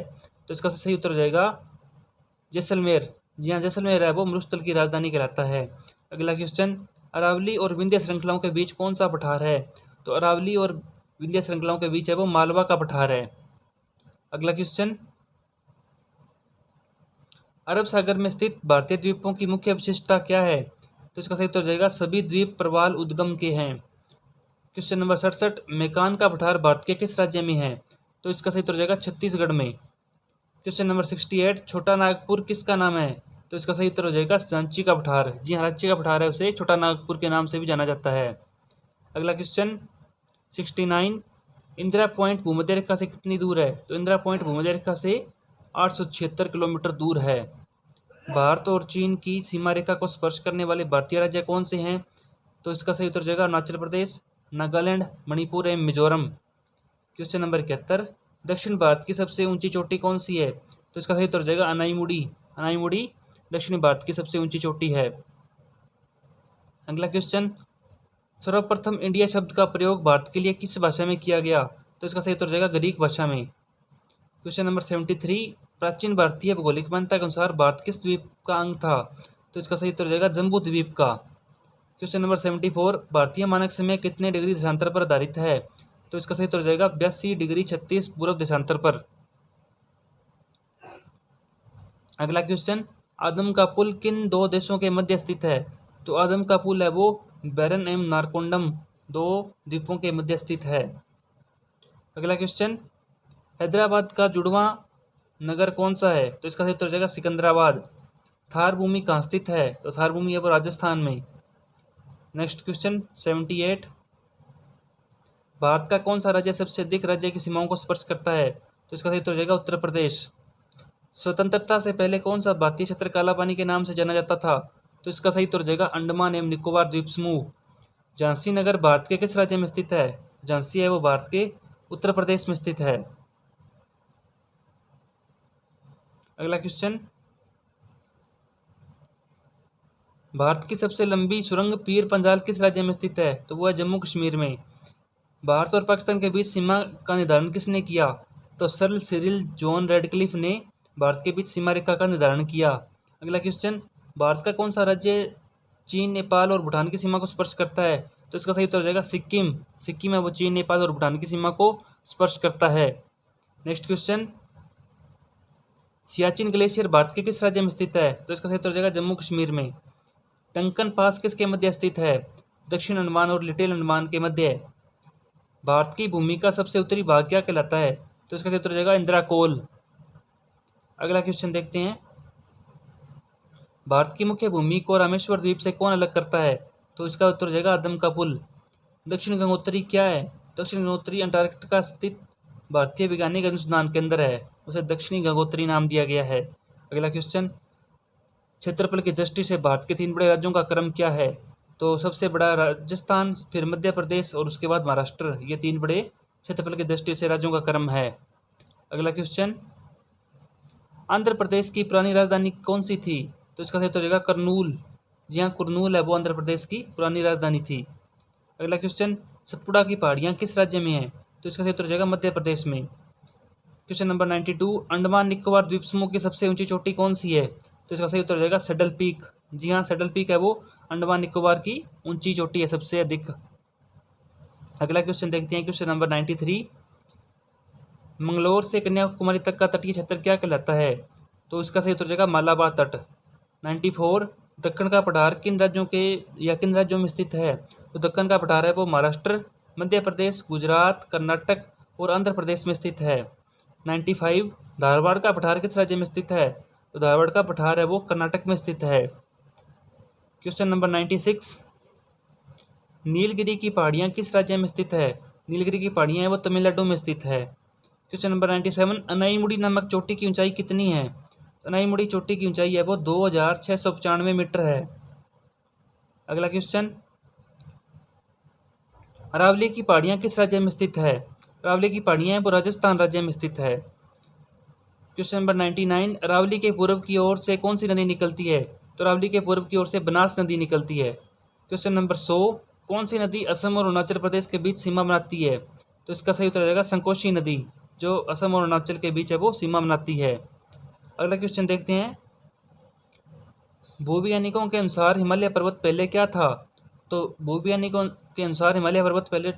A: तो इसका सही उत्तर हो जाएगा जैसलमेर। जी हाँ, जैसलमेर है वो मरुस्थल की राजधानी कहलाता है। अगला क्वेश्चन, अरावली और विंध्य श्रृंखलाओं के बीच कौन सा पठार है? तो अरावली और विंध्य श्रृंखलाओं के बीच है वो मालवा का पठार है। अगला क्वेश्चन, अरब सागर में स्थित भारतीय द्वीपों की मुख्य विशेषता क्या है? तो इसका सही उत्तर हो जाएगा सभी द्वीप प्रवाल उद्गम के हैं। क्वेश्चन नंबर 67, मेकान का पठार भारत के किस राज्य में है? तो इसका सही उत्तर हो जाएगा छत्तीसगढ़ में। क्वेश्चन नंबर 68, छोटा नागपुर किसका नाम है? तो इसका सही उत्तर हो जाएगा रांची का पठार। जी हाँ, रांची का पठार है, उसे छोटा नागपुर के नाम से भी जाना जाता है। अगला क्वेश्चन 69, इंदिरा पॉइंट भूमध्य रेखा से कितनी दूर है? तो इंदिरा पॉइंट भूमध्य रेखा से 876 किलोमीटर दूर है। भारत और चीन की सीमा रेखा को स्पर्श करने वाले भारतीय राज्य कौन से हैं? तो इसका सही उत्तर हो जाएगा अरुणाचल प्रदेश, नागालैंड, मणिपुर एवं मिजोरम। क्वेश्चन नंबर 71, दक्षिण भारत की सबसे ऊंची चोटी कौन सी है? तो इसका सही उत्तर हो जाएगा अनाईमुड़ी। अनाईमुड़ी दक्षिण भारत की सबसे ऊंची चोटी है। अगला क्वेश्चन, सर्वप्रथम इंडिया शब्द का प्रयोग भारत के लिए किस भाषा में किया गया? तो इसका सही उत्तर हो जाएगा ग्रीक भाषा में। क्वेश्चन नंबर 73, प्राचीन भारतीय भौगोलिक मान्यता के अनुसार भारत किस द्वीप का अंग था? तो इसका सही उत्तर हो जाएगा जम्बू द्वीप का। क्वेश्चन नंबर 74, भारतीय मानक समय कितने डिग्री देशांतर पर आधारित है? तो इसका सही उत्तर हो जाएगा 82 डिग्री 36 पूर्व देशांतर पर। अगला क्वेश्चन, आदम का पुल किन 2 देशों के मध्य स्थित है? तो आदम का पुल है वो बैरन एवं नारकोंडम 2 द्वीपों के मध्य स्थित है। अगला क्वेश्चन, हैदराबाद का जुड़वां नगर कौन सा है? तो इसका सही उत्तर हो जाएगा सिकंदराबाद। थार भूमि कहाँ स्थित है? तो थार भूमि है वो राजस्थान में। नेक्स्ट क्वेश्चन 78, भारत का कौन सा राज्य सबसे अधिक राज्य की सीमाओं को स्पर्श करता है? तो इसका सही उत्तर हो जाएगा उत्तर प्रदेश। स्वतंत्रता से पहले कौन सा भारतीय क्षेत्र काला पानी के नाम से जाना जाता था? तो इसका सही उत्तर हो जाएगा अंडमान एवं निकोबार द्वीप समूह। झांसी नगर भारत के किस राज्य में स्थित है? झांसी है वो भारत के उत्तर प्रदेश में स्थित है। अगला क्वेश्चन, भारत की सबसे लंबी सुरंग पीर पंजाल किस राज्य में स्थित है? तो वो है जम्मू कश्मीर में। भारत और पाकिस्तान के बीच सीमा का निर्धारण किसने किया? तो सर सिरिल जॉन रेडक्लिफ ने भारत के बीच सीमा रेखा का निर्धारण किया। अगला क्वेश्चन, भारत का कौन सा राज्य चीन, नेपाल और भूटान की सीमा को स्पर्श करता है? तो इसका सही उत्तर हो जाएगा सिक्किम। सिक्किम है वो चीन, नेपाल और भूटान की सीमा को स्पर्श करता है। Next question, Siachen glacier Bharat के किस राज्य में स्थित है? तो इसका सही उत्तर हो जाएगा जम्मू कश्मीर में। टंकन पास किसके मध्य स्थित है? दक्षिण अंडमान और लिटिल अंडमान के मध्य। भारत की भूमि का सबसे उत्तरी भाग क्या कहलाता है? तो इसका सही उत्तर हो जाएगा इंदिरा कोल। अगला क्वेश्चन देखते हैं, भारत की मुख्य भूमि को रामेश्वर द्वीप से कौन अलग करता है? तो इसका उत्तर हो जाएगा अदम का पुल। दक्षिण गंगोत्री क्या है? दक्षिण गंगोत्री अंटार्कटिका स्थित भारतीय वैज्ञानिक अनुसंधान केंद्र है, उसे दक्षिणी गंगोत्री नाम दिया गया है। अगला क्वेश्चन, क्षेत्रफल की दृष्टि से भारत के 3 बड़े राज्यों का क्रम क्या है? तो सबसे बड़ा राजस्थान, फिर मध्य प्रदेश और उसके बाद महाराष्ट्र, ये 3 बड़े क्षेत्रफल की दृष्टि से राज्यों का क्रम है। अगला क्वेश्चन, आंध्र प्रदेश की पुरानी राजधानी कौन सी थी? तो इसका सही उत्तर हो जाएगा करनूल। जी हाँ, कुरनूल है वो आंध्र प्रदेश की पुरानी राजधानी थी। अगला क्वेश्चन, सतपुड़ा की पहाड़ियाँ किस राज्य में हैं? तो इसका सही उत्तर हो जाएगा मध्य प्रदेश में। क्वेश्चन नंबर 92, अंडमान निकोबार द्वीप समूह की सबसे ऊंची चोटी कौन सी है? तो इसका सही उत्तर हो जाएगा सैडल पीक। जी हाँ, सैडल पीक है वो अंडमान निकोबार की ऊंची चोटी है सबसे अधिक। अगला क्वेश्चन देखते हैं, क्वेश्चन नंबर 93, मंगलोर से कन्याकुमारी तक का तटीय क्षेत्र क्या कहलाता है? तो इसका सही उत्तर हो जाएगा मालाबार तट। 94, दक्कन का पठार किन राज्यों में स्थित है? तो दक्कन का पठार है वो महाराष्ट्र, मध्य प्रदेश, गुजरात, कर्नाटक और आंध्र प्रदेश में स्थित है। 95, धारवाड़ का पठार किस राज्य में स्थित है? तो धारवाड़ का पठार है वो कर्नाटक में स्थित है। क्वेश्चन नंबर 96, नीलगिरी की पहाड़ियाँ किस राज्य में स्थित है? नीलगिरी की पहाड़ियाँ है वो तमिलनाडु में स्थित है। क्वेश्चन नंबर 97, अनाईमुड़ी नामक चोटी की ऊंचाई कितनी है? अनाईमुड़ी चोटी की ऊंचाई है वो 2695 मीटर है। अगला क्वेश्चन, अरावली की पहाड़ियाँ किस राज्य में स्थित है? अरावली की पहाड़ियाँ हैं वो राजस्थान राज्य में स्थित है। क्वेश्चन नंबर 99, अरावली के पूर्व की ओर से कौन सी नदी निकलती है? तो अरावली के पूर्व की ओर से बनास नदी निकलती है। क्वेश्चन नंबर 100, कौन सी नदी असम और अरुणाचल प्रदेश के बीच सीमा बनाती है? तो इसका सही उत्तर हो जाएगा संकोशी नदी, जो असम और अरुणाचल के बीच है वो सीमा बनाती है। अगला क्वेश्चन देखते हैं, भूवैज्ञानिकों के अनुसार हिमालय पर्वत पहले क्या था? तो भूवैज्ञानिकों के अनुसार हिमालय पर्वत पहले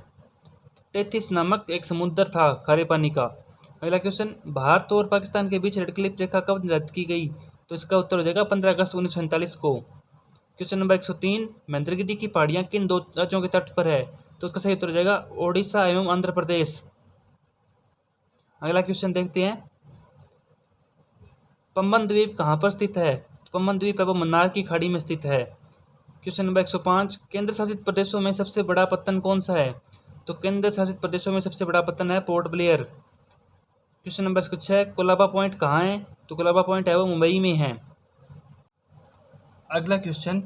A: टेथिस नामक एक समुद्र था खारे पानी का। अगला क्वेश्चन, भारत और पाकिस्तान के बीच रेड क्लिफ रेखा कब निर्धारित की गई? तो इसका उत्तर हो जाएगा 15 अगस्त 1947 को। क्वेश्चन नंबर 103, महेंद्रगिरी की पहाड़ियाँ किन 2 राज्यों के तट पर है? तो उसका सही उत्तर हो जाएगा ओडिशा एवं आंध्र प्रदेश। अगला क्वेश्चन देखते हैं, पंबन द्वीप कहाँ पर स्थित है? तो पंबन द्वीप है वो मन्नार की खाड़ी में स्थित है। क्वेश्चन नंबर 105, केंद्र शासित प्रदेशों में सबसे बड़ा पत्तन कौन सा है? तो केंद्र शासित प्रदेशों में सबसे बड़ा पत्तन है port Blair. Question number 106, Colaba point कहाँ है? तो कोलाबा पॉइंट है वो मुंबई में है। अगला क्वेश्चन,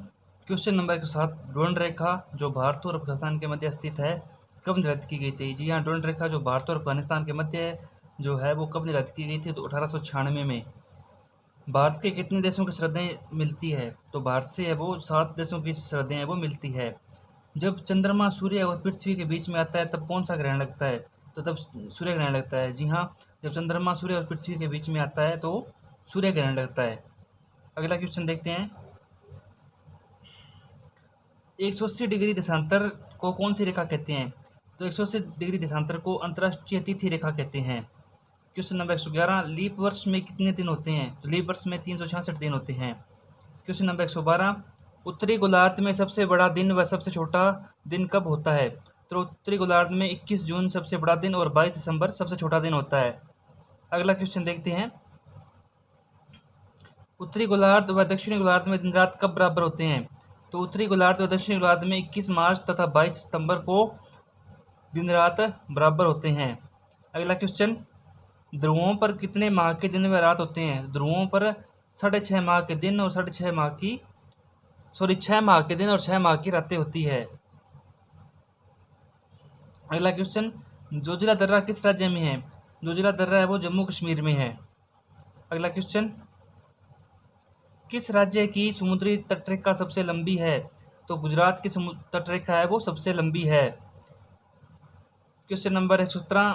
A: क्वेश्चन नंबर 107, ड्रोन रेखा जो भारत और पाकिस्तान के मध्य स्थित है कब निर्धारित की गई थी? जी हाँ, ड्रोन रेखा जो भारत और अफगानिस्तान के मध्य जो है वो कब निर्धारित की गई थी? तो 1896 में। भारत के कितने देशों की सरहदें मिलती है? तो भारत से है वो 7 देशों की सरहदें हैं वो मिलती है। जब चंद्रमा, सूर्य और पृथ्वी के बीच में आता है तब कौन सा ग्रहण लगता है? तो तब सूर्य ग्रहण लगता है। जी हाँ, जब चंद्रमा, सूर्य और पृथ्वी के बीच में आता है तो सूर्य ग्रहण लगता है। अगला क्वेश्चन देखते हैं, 180 डिग्री देशांतर को कौन सी रेखा कहते हैं? तो 180 डिग्री देशांतर को अंतर्राष्ट्रीय तिथि रेखा कहते हैं। क्वेश्चन नंबर 111, लीप वर्ष में कितने दिन होते हैं? तो लीप वर्ष में 366 दिन होते हैं। क्वेश्चन नंबर 112, उत्तरी गोलार्ध में सबसे बड़ा दिन व सबसे छोटा दिन कब होता है? तो उत्तरी गोलार्ध में 21 जून सबसे बड़ा दिन और 22 दिसंबर सबसे छोटा दिन होता है। अगला क्वेश्चन देखते हैं, उत्तरी गोलार्ध व दक्षिणी गोलार्ध में दिन रात कब बराबर होते हैं? तो उत्तरी गोलार्ध व दक्षिणी गोलार्ध में 21 मार्च तथा 22 सितंबर को दिन रात बराबर होते हैं। अगला क्वेश्चन, ध्रुवों पर कितने माह के दिन व रात होते हैं? ध्रुवों पर 6.5 माह के दिन और 6.5 माह की 6 माह के दिन और 6 माह की रातें होती है। अगला क्वेश्चन, जोजिला दर्रा किस राज्य में है? जोजिला दर्रा है वो जम्मू कश्मीर में है। अगला क्वेश्चन, किस राज्य की समुद्री तटरेखा सबसे लंबी है? तो गुजरात की तटरेखा है वो सबसे लंबी है। क्वेश्चन नंबर 117,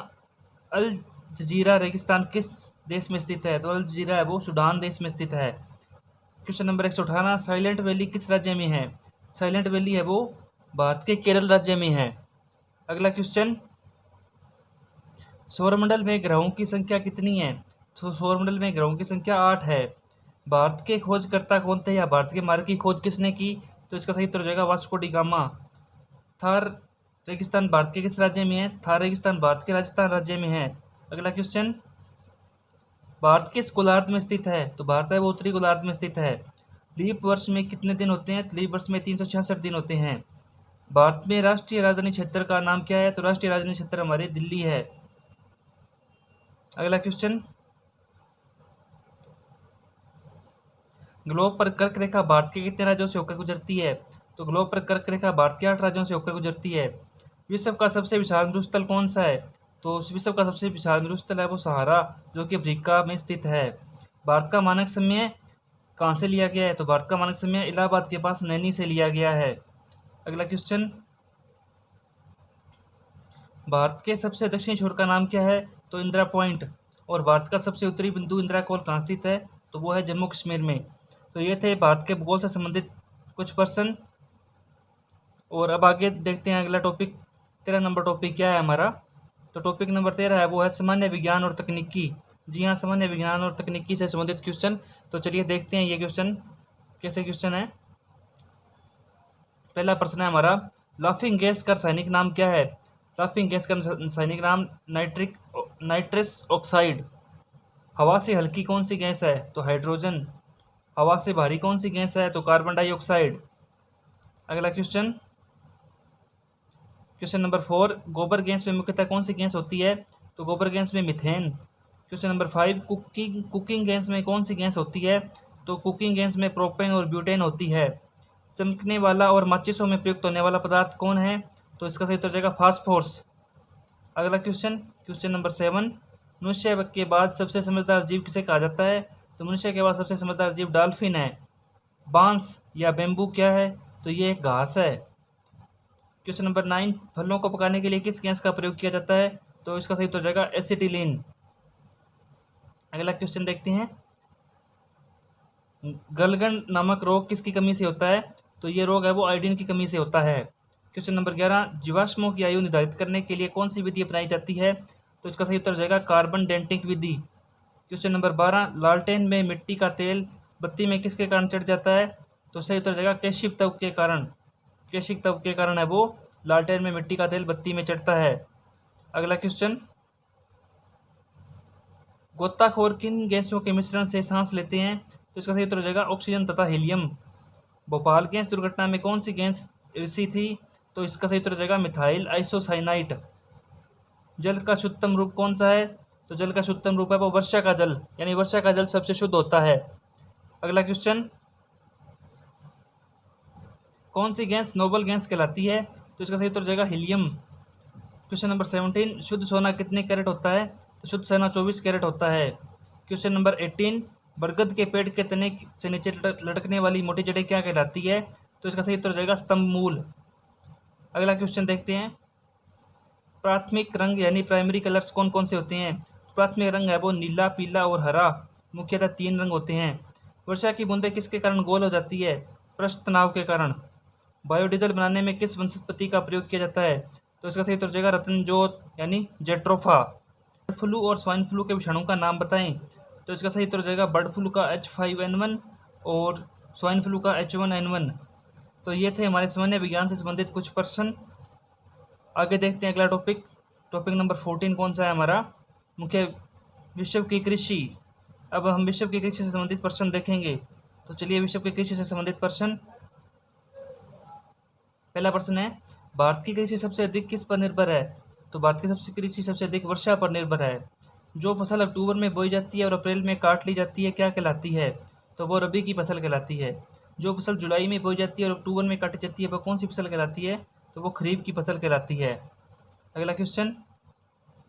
A: अल जजीरा रेगिस्तान किस देश में स्थित है? तो अल जजीरा है वो सूडान देश में स्थित है। क्वेश्चन नंबर 118, साइलेंट वैली किस राज्य में है? साइलेंट वैली है वो भारत के केरल राज्य में है। अगला क्वेश्चन, सौरमंडल में ग्रहों की संख्या कितनी है? तो सौरमंडल में ग्रहों की संख्या 8 है। भारत के खोजकर्ता कौन थे या भारत के मार्ग की खोज किसने की? तो इसका सही उत्तर हो जाएगा वास्को डी गामा। थार रेगिस्तान भारत के किस राज्य में है? थार रेगिस्तान भारत के राजस्थान राज्य में है। अगला क्वेश्चन, भारत किस गोलार्ध में स्थित है? तो भारत है वो उत्तरी गोलार्ध में स्थित है। लीप वर्ष में कितने दिन होते हैं? लीप वर्ष में 366 दिन होते हैं। भारत में राष्ट्रीय राजधानी क्षेत्र का नाम क्या है? तो राष्ट्रीय राजधानी क्षेत्र हमारी दिल्ली है। अगला क्वेश्चन, ग्लोब पर कर्क रेखा भारत के कितने राज्यों से होकर गुजरती है? तो ग्लोब पर कर्क रेखा भारत के 8 राज्यों से होकर गुजरती है। विश्व का सबसे विशाल मरुस्थल कौन सा है? तो विश्व का सबसे विशाल मरुस्थल है वो सहारा, जो कि अफ्रीका में स्थित है। भारत का मानक समय कहाँ से लिया गया है? तो भारत का मानक समय इलाहाबाद के पास नैनी से लिया गया है। अगला क्वेश्चन, भारत के सबसे दक्षिणी छोर का नाम क्या है? तो इंदिरा पॉइंट। और भारत का सबसे उत्तरी बिंदु इंदिरा कॉल कहाँ स्थित है? तो वो है जम्मू कश्मीर में। तो ये थे भारत के भूगोल से संबंधित कुछ प्रश्न। और अब आगे देखते हैं अगला टॉपिक। 13 नंबर टॉपिक क्या है हमारा? तो टॉपिक नंबर 13 है वो है सामान्य विज्ञान और तकनीकी। जी हाँ, सामान्य विज्ञान और तकनीकी से संबंधित क्वेश्चन। तो चलिए देखते हैं ये क्वेश्चन कैसे क्वेश्चन है। पहला प्रश्न है हमारा, लाफिंग गैस का रासायनिक नाम क्या है? लाफिंग गैस का रासायनिक नाम नाइट्रस ऑक्साइड। हवा से हल्की कौन सी गैस है? तो हाइड्रोजन। हवा से भारी कौन सी गैस है? तो कार्बन डाइऑक्साइड। अगला क्वेश्चन, क्वेश्चन नंबर 4, गोबर गैस में मुख्यतः कौन सी गैस होती है? तो गोबर गैस में methane. Question number 5, cooking gas में कौन सी गैस होती है? तो कुकिंग गैस में प्रोपेन और ब्यूटेन होती है। चमकने वाला और माचिसों में प्रयुक्त होने वाला पदार्थ कौन है? तो इसका सही उत्तर हो जाएगा फास्फोरस। अगला क्वेश्चन, क्वेश्चन नंबर 7, मनुष्य के बाद सबसे समझदार जीव किसे कहा जाता है? तो मनुष्य के बाद सबसे समझदार जीव डॉल्फिन है। बांस या बेम्बू क्या है? तो ये एक घास है। क्वेश्चन नंबर 9, फलों को पकाने के लिए किस गैस का प्रयोग किया जाता है? तो इसका सही उत्तर हो जाएगा एसिटिलीन। अगला क्वेश्चन देखते हैं, गलगन नामक रोग किसकी कमी से होता है? तो ये रोग है वो आयोडीन की कमी से होता है। क्वेश्चन नंबर 11, जीवाश्मों की आयु निर्धारित करने के लिए कौन सी विधि अपनाई जाती है? तो इसका सही उत्तर हो जाएगा कार्बन डेटिंग विधि। क्वेश्चन नंबर 12, लालटेन में मिट्टी का तेल बत्ती में किसके कारण चढ़ जाता है? तो सही उत्तर हो जाएगा केशिव तव के कारण। केशिव तव के कारण है वो लालटेन में मिट्टी का तेल बत्ती में चढ़ता है। अगला क्वेश्चन, गोताखोर किन गैसों के मिश्रण से सांस लेते हैं? तो इसका सही उत्तर हो जाएगा ऑक्सीजन तथा हीलियम। भोपाल गैस दुर्घटना में कौन सी गैस रिसी थी? तो इसका सही उत्तर हो जाएगा मिथाइल आइसोसाइनाइट। जल का शुद्धतम रूप कौन सा है? तो जल का शुद्धतम रूप है वो वर्षा का जल, यानी वर्षा का जल सबसे शुद्ध होता है। अगला क्वेश्चन, कौन सी गैस नोबल गैस कहलाती है? तो इसका सही उत्तर हो जाएगा हीलियम। क्वेश्चन नंबर 17, शुद्ध सोना कितने कैरेट होता है? तो शुद्ध सोना 24 कैरेट होता है। क्वेश्चन नंबर 18, बरगद के पेड़ के तने से नीचे लटकने वाली मोटी जड़ें क्या कहलाती है? तो इसका सही उत्तर हो जाएगा स्तंभ मूल। अगला क्वेश्चन देखते हैं, प्राथमिक रंग यानी प्राइमरी कलर्स कौन कौन से होते हैं? प्राथमिक रंग है वो नीला, पीला और हरा। मुख्यतः 3 रंग होते हैं। वर्षा की बूंदें किसके कारण गोल हो जाती है? पृष्ठ तनाव के कारण। बायोडीजल बनाने में किस वनस्पति का प्रयोग किया जाता है? तो इसका सही उत्तर हो जाएगा रतनजोत यानी जेट्रोफा। बर्ड फ्लू और स्वाइन फ्लू के विषाणु का नाम बताएं। तो इसका सही उत्तर हो जाएगा बर्ड फ्लू का H5N1 और स्वाइन फ्लू का H1N1। तो ये थे हमारे सामान्य विज्ञान से संबंधित कुछ प्रश्न। आगे देखते हैं अगला टॉपिक। टॉपिक नंबर 14 कौन सा है हमारा? मुख्य विश्व की कृषि। अब हम विश्व की कृषि से संबंधित प्रश्न देखेंगे। तो चलिए विश्व की कृषि से संबंधित प्रश्न। पहला प्रश्न है, भारत की कृषि सबसे अधिक किस पर निर्भर है? तो भारत की कृषि सबसे अधिक वर्षा पर निर्भर है। जो फसल अक्टूबर में बोई जाती है और अप्रैल में काट ली जाती है क्या कहलाती है? तो वो रबी की फसल कहलाती है। जो फसल जुलाई में बोई जाती है और अक्टूबर में काटी जाती है वह कौन सी फसल कहलाती है? तो वो खरीफ की फसल कहलाती है। अगला क्वेश्चन,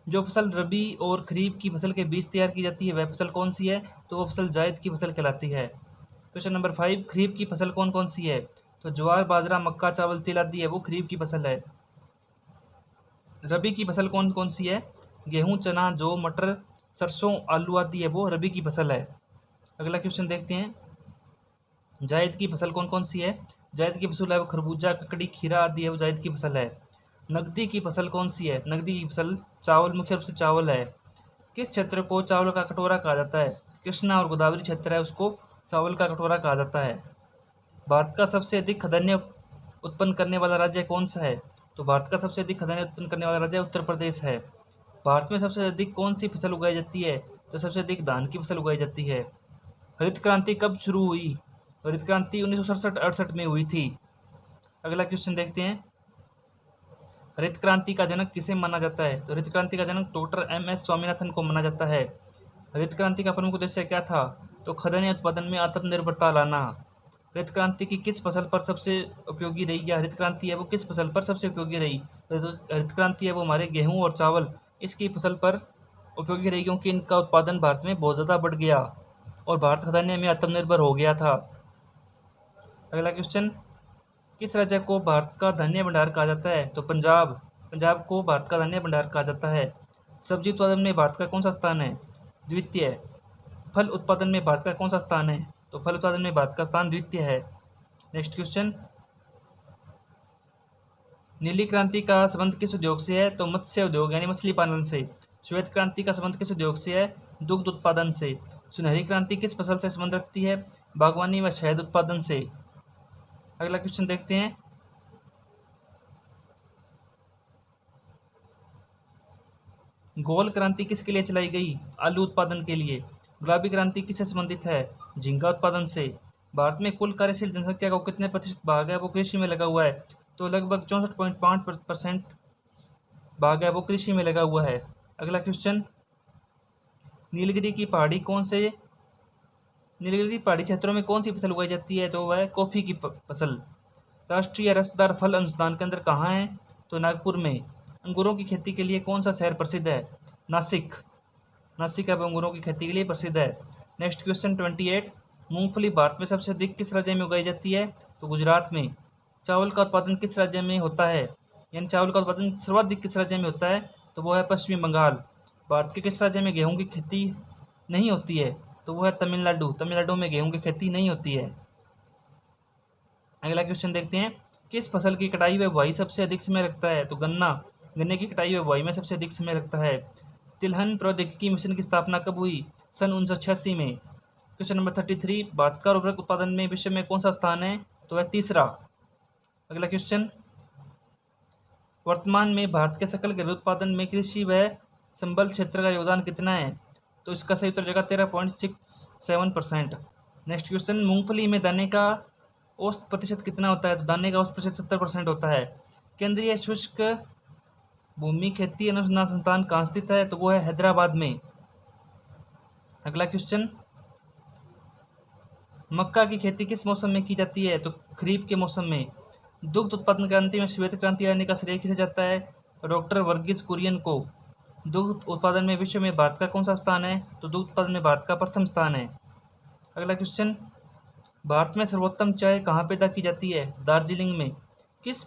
A: जो फसल रबी और खरीफ की फसल के बीच तैयार की जाती है वह फसल कौन सी है? तो वो फसल जायद की फसल कहलाती है। क्वेश्चन नंबर 5, खरीफ की फसल कौन कौन सी है? तो ज्वार, बाजरा, मक्का, चावल, तिल आदि है वो खरीफ की फसल है। रबी की फसल कौन कौन सी है? गेहूं, चना, जौ, मटर, सरसों, आलू आदि है वो रबी की फसल है। अगला क्वेश्चन देखते हैं, जायद की फसल कौन कौन सी है? जायद की फसल है वो खरबूजा, ककड़ी, खीरा आदि है वो जायद की फसल है। नकदी की फसल कौन सी है? नकदी की फसल चावल, मुख्य रूप से चावल है। किस क्षेत्र को चावल का कटोरा कहा जाता है? कृष्णा और गोदावरी क्षेत्र है उसको चावल का कटोरा कहा जाता है। भारत का सबसे अधिक खदान्य उत्पन्न करने वाला राज्य कौन सा है? तो भारत का सबसे अधिक खदान्य उत्पन्न करने वाला राज्य उत्तर प्रदेश है। भारत में सबसे अधिक कौन सी फसल उगाई जाती है? तो सबसे अधिक धान की फसल उगाई जाती है। हरित क्रांति कब शुरू हुई? तो हरित क्रांति 1967-68 में हुई थी। अगला क्वेश्चन देखते हैं, हरित क्रांति का जनक किसे माना जाता है? तो हरित क्रांति का जनक डॉक्टर MS स्वामीनाथन को माना जाता है। हरित क्रांति का प्रमुख उद्देश्य क्या था? तो खदान्य उत्पादन में आत्मनिर्भरता लाना। हरित क्रांति की किस फसल पर सबसे उपयोगी रही, या हरित क्रांति है वो किस फसल पर सबसे उपयोगी रही? हरित क्रांति है वो हमारे गेहूं और चावल इसकी फसल पर उपयोगी रही, क्योंकि इनका उत्पादन भारत में बहुत ज़्यादा बढ़ गया और भारत खदान्य में आत्मनिर्भर हो गया था। अगला क्वेश्चन, किस राज्य को भारत का धान्य भंडार कहा जाता है? तो पंजाब। पंजाब को भारत का धान्य भंडार कहा जाता है। सब्जी उत्पादन में भारत का कौन सा स्थान है? द्वितीय। फल उत्पादन में भारत का कौन सा स्थान है? तो फल उत्पादन में भारत का स्थान द्वितीय है। नेक्स्ट क्वेश्चन, नीली क्रांति का संबंध किस उद्योग से है? तो मत्स्य उद्योग यानी मछली पालन से। श्वेत क्रांति का संबंध किस उद्योग से है? दुग्ध उत्पादन से। सुनहरी क्रांति किस फसल से संबंध रखती है? बागवानी व शहद उत्पादन से। अगला क्वेश्चन देखते हैं, गोल क्रांति किसके लिए चलाई गई? आलू उत्पादन के लिए। गुलाबी क्रांति किससे संबंधित है? झींगा उत्पादन से। भारत में कुल कार्यशील जनसंख्या का कितने प्रतिशत भाग है वो कृषि में लगा हुआ है? तो लगभग 64.5% भाग है वो कृषि में लगा हुआ है। अगला क्वेश्चन, नीलगिरी की पहाड़ी नीलगिरी पहाड़ी क्षेत्रों में कौन सी फसल उगाई जाती है? तो वह कॉफी की फसल। राष्ट्रीय रसदार फल अनुसंधान केंद्र कहाँ है? तो नागपुर में। अंगूरों की खेती के लिए कौन सा शहर प्रसिद्ध है? नासिक। नासिक अब अंगूरों की खेती के लिए प्रसिद्ध है। नेक्स्ट क्वेश्चन 28, मूंगफली भारत में सबसे अधिक किस राज्य में उगाई जाती है? तो गुजरात में। चावल का उत्पादन किस राज्य में होता है, यानी चावल का उत्पादन सर्वाधिक किस राज्य में होता है? तो वो है पश्चिमी बंगाल। भारत के किस राज्य में गेहूं की खेती नहीं होती है? तो वो है तमिलनाडु। तमिलनाडु में गेहूं की खेती नहीं होती है। अगला क्वेश्चन देखते हैं, किस फसल की कटाई व बुआई सबसे अधिक समय लगता है? तो गन्ना। गन्ने की कटाई व बुआई में सबसे अधिक समय लगता है। तिलहन प्रौद्योगिकी मिशन की स्थापना कब हुई? सन 1986 में। क्वेश्चन नंबर 33, भारत का उर्वरक उत्पादन में विश्व में कौन सा स्थान है? तो वह तीसरा। अगला क्वेश्चन, वर्तमान में भारत के सकल घरेलू उत्पादन में कृषि व संबल क्षेत्र का योगदान कितना है? तो इसका सही उत्तर जगह 13.67%। नेक्स्ट क्वेश्चन, मूंगफली में दाने का औसत प्रतिशत कितना होता है? तो दाने का औसत प्रतिशत 70% होता है। केंद्रीय शुष्क भूमि खेती अनुसंधान संस्थान कहाँ स्थित है? तो वो है हैदराबाद में। अगला क्वेश्चन, मक्का की खेती किस मौसम में की जाती है? तो खरीफ के मौसम में। दुग्ध उत्पादन क्रांति में श्वेत क्रांति आने का श्रेय किसे जाता है? डॉक्टर वर्गीस कुरियन को। दुग्ध उत्पादन में विश्व में भारत का कौन सा स्थान है? तो दुग्ध उत्पादन में भारत का प्रथम स्थान है। अगला क्वेश्चन, भारत में सर्वोत्तम चाय कहाँ पैदा की जाती है? दार्जिलिंग में। किस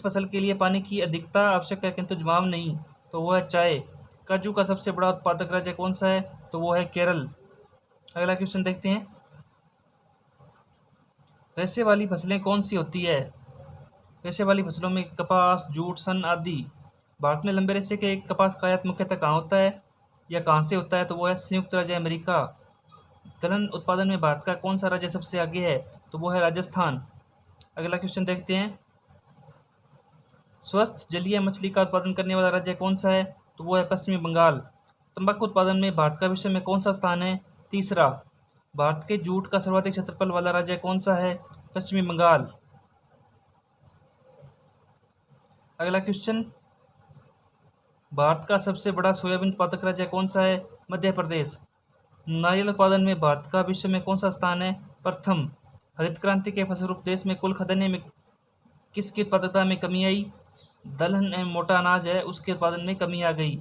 A: फसल के लिए पानी की अधिकता आवश्यक है किंतु जमाव नहीं? तो वो है चाय। काजू का सबसे बड़ा उत्पादक राज्य कौन सा है? तो वो है केरल। अगला क्वेश्चन देखते हैं, रेशे वाली फसलें कौन सी होती है? रेशे वाली फसलों में कपास, जूट, सन आदि। भारत में लंबे रेशे के कपास का आयात मुख्यतः कहाँ होता है या कहाँ से होता है? तो वो है संयुक्त राज्य अमेरिका। दलहन उत्पादन में भारत का कौन सा राज्य सबसे आगे है? तो वो है राजस्थान। अगला क्वेश्चन देखते हैं, स्वस्थ जलीय मछली का उत्पादन करने वाला राज्य कौन सा है? तो वो है पश्चिमी बंगाल। तंबाकू उत्पादन में भारत का विश्व में कौन सा स्थान है? तीसरा। भारत के जूट का सर्वाधिक क्षेत्रफल वाला राज्य कौन सा है? पश्चिमी बंगाल। अगला क्वेश्चन, भारत का सबसे बड़ा सोयाबीन उत्पादक राज्य कौन सा है? मध्य प्रदेश। नारियल उत्पादन में भारत का विश्व में कौन सा स्थान है? प्रथम। हरित क्रांति के फलस्वरूप देश में कुल खाद्यान्न में किसकी उत्पादकता में कमी आई? दलहन एवं मोटा अनाज है उसके उत्पादन में कमी आ गई।